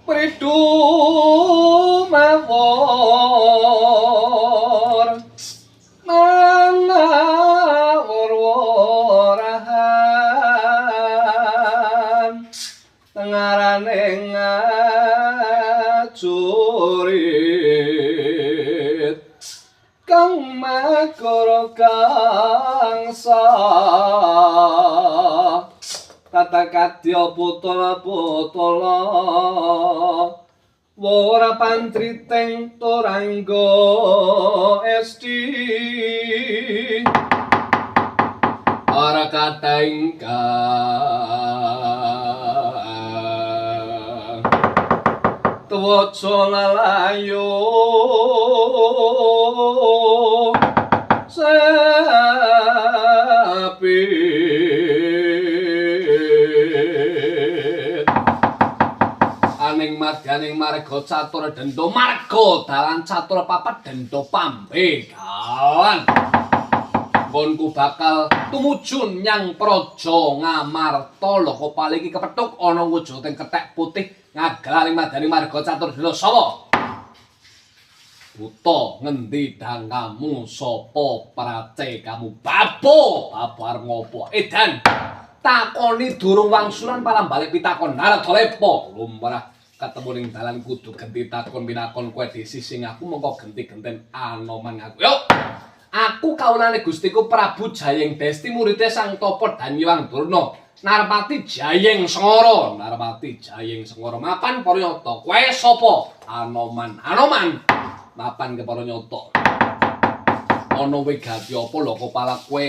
Pridu mawor mana war-warahan tengarane ngajurit kang makara kangsa tata kadya putala ora pantriting torangga esti ora kata ingkang tuwaca lalayo sapi aning marganing marga catur denda marga dalan catur papat denda pambegalan nggonku bakal tumuju nyang praja Ngamarta loko paliki kepethuk ana wujuding kethek putih ngagalaning marganing marga catur denda sawa buta ngendi dangkamu sapa prace kamu babo babar ngopo edan takoni durung wangsulan palang balik pitakon Narada Lepa lumrah ketemu ning dalan kudu genti takon pinakon kowe disi sing aku mengko genti-genten Anoman aku yo aku kaulane Gustiku Prabu Jayeng Desti muridé Sang Tapa Danyuwang Durna Narpati Jayeng Sengara mapan Paranyata kowe sapa Anoman mapan ke Paranyata ana wigati apa lho kepala kowe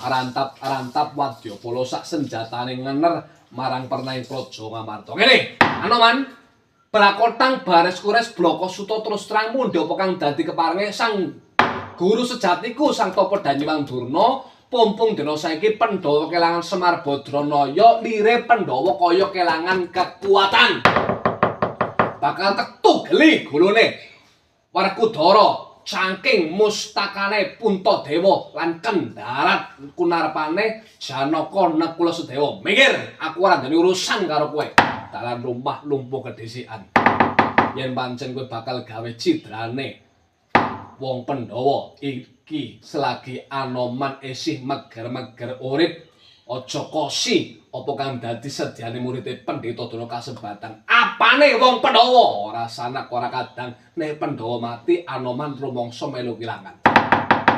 rantap wadyabala sak senjatane ngener marang pernaing praja Ngamarta ngene Anoman Brakotang baris kures bloko suto terus terang mundi apa kang dadi keparinge sang guru sejatiku Sang Tapa Danyuwang Durna pumpung dina saiki Pandhawa kelangan Semar Badranaya lire Pandhawa kaya kelangan kekuatan bakal tektu geli gulune Werkudara cangking mustakane Puntadewa lan kendharat kunarepane Janaka Nekula Sedewa mikir aku ora ndene urusan karo kowe dalan rumah lumpuh kedhisikan yen pancen kowe bakal gawe cidrane wong Pandhawa iki selagi Anoman isih meger-meger urip aja kosi apa kang dadi sediane muridé Pendhita Dana kasebatan apane wong Pandhawa ora sanak ora kadang nek Pandhawa mati Anoman rumangsa melu kilangan